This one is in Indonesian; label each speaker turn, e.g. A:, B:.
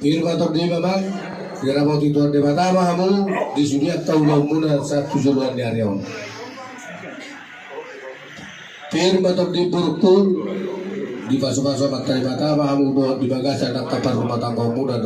A: Firman di Bapak, dirapot itu di mata kamu di dunia tahu muna satu juluan di Aryawan. Firman di burukul di pasu-pasu mata di mata kamu di bagasi ada kapal rumah tangga muda